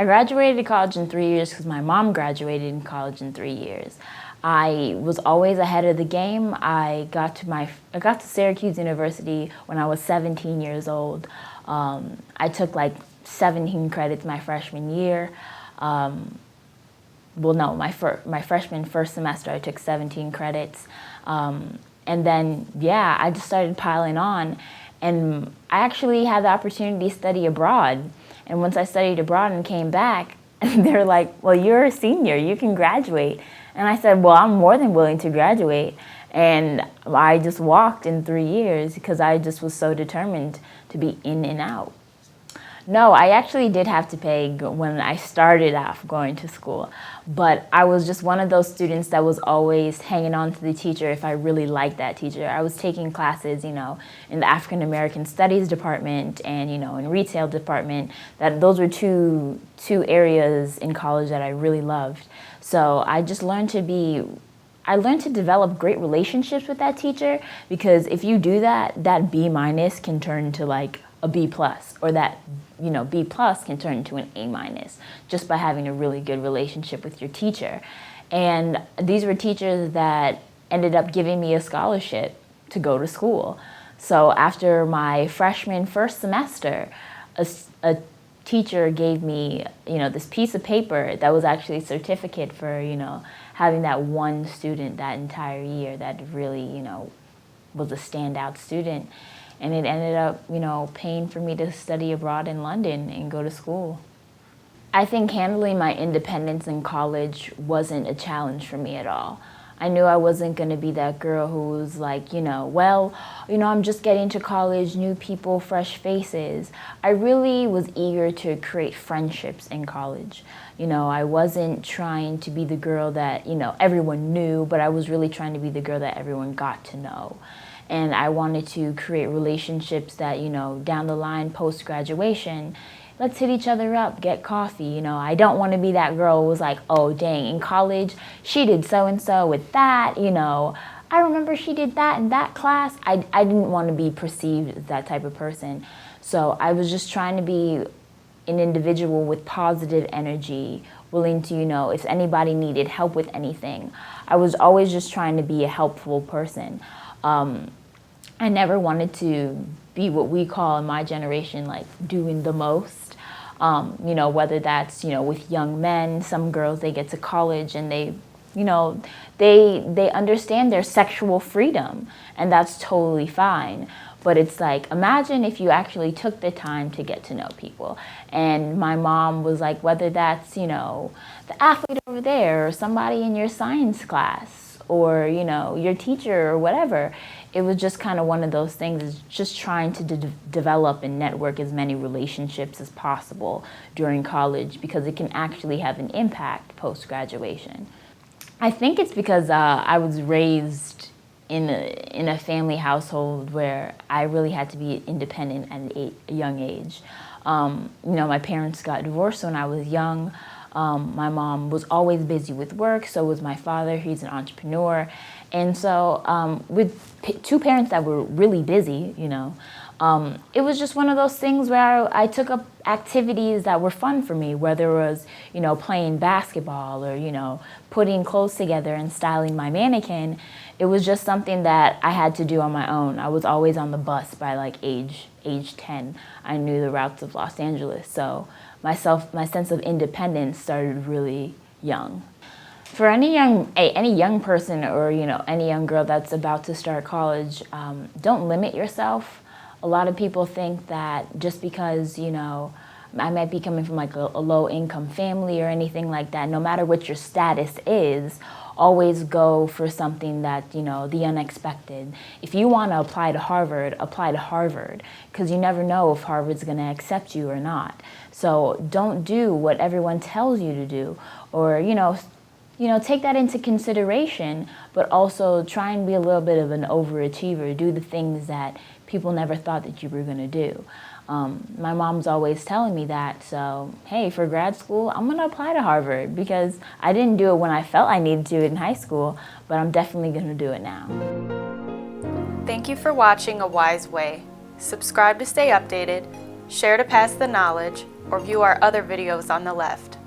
I graduated college in 3 years because my mom graduated in college in 3 years. I was always ahead of the game. I got to Syracuse University when I was 17 years old. I took like 17 credits my freshman year. Well, no, my freshman first semester I took 17 credits. And then, yeah, I just started piling on. And I actually had the opportunity to study abroad. And once I studied abroad and came back, they're like, well, you're a senior, you can graduate. And I said, well, I'm more than willing to graduate. And I just walked in 3 years because I just was so determined to be in and out. No, I actually did have to pay when I started off going to school, but I was just one of those students that was always hanging on to the teacher if I really liked that teacher. I was taking classes, in the African American Studies department and, in retail department. Those were two areas in college that I really loved. So I just learned to develop great relationships with that teacher, because if you do that, that B- can turn into like a B+, or that B+ can turn into an A- just by having a really good relationship with your teacher. And these were teachers that ended up giving me a scholarship to go to school. So after my freshman first semester, a teacher gave me, this piece of paper that was actually a certificate for, having that one student that entire year that really, was a standout student. And it ended up, paying for me to study abroad in London and go to school. I think handling my independence in college wasn't a challenge for me at all. I knew I wasn't going to be that girl who was like, I'm just getting to college, new people, fresh faces. I really was eager to create friendships in college. I wasn't trying to be the girl that, everyone knew, but I was really trying to be the girl that everyone got to know. And I wanted to create relationships that, down the line, post-graduation, let's hit each other up, get coffee. I don't want to be that girl who was like, oh, dang, in college, she did so-and-so with that, I remember she did that in that class. I didn't want to be perceived as that type of person. So I was just trying to be an individual with positive energy, willing to, if anybody needed help with anything. I was always just trying to be a helpful person. I never wanted to be what we call in my generation, like doing the most. Whether that's, with young men, some girls, they get to college and they understand their sexual freedom, and that's totally fine. But it's like, imagine if you actually took the time to get to know people. And my mom was like, whether that's, the athlete over there or somebody in your science class or, your teacher or whatever, it was just kind of one of those things, is just trying to develop and network as many relationships as possible during college, because it can actually have an impact post-graduation. I think it's because I was raised in a family household where I really had to be independent at a young age. My parents got divorced when I was young. My mom was always busy with work, so was my father. He's an entrepreneur. And so with two parents that were really busy, it was just one of those things where I took up activities that were fun for me, whether it was, playing basketball or, putting clothes together and styling my mannequin. It was just something that I had to do on my own. I was always on the bus by like age 10. I knew the routes of Los Angeles. So my sense of independence started really young. For any young person or, any young girl that's about to start college, don't limit yourself. A lot of people think that just because, I might be coming from like a low-income family or anything like that, no matter what your status is, always go for something that, the unexpected. If you want to apply to Harvard, because you never know if Harvard's going to accept you or not. So don't do what everyone tells you to do, or, take that into consideration, but also try and be a little bit of an overachiever. Do the things that people never thought that you were going to do. My mom's always telling me that, so hey, for grad school, I'm going to apply to Harvard, because I didn't do it when I felt I needed to in high school, but I'm definitely going to do it now. Thank you for watching A Wise Way. Subscribe to stay updated, Share to pass the knowledge, or view our other videos on the left.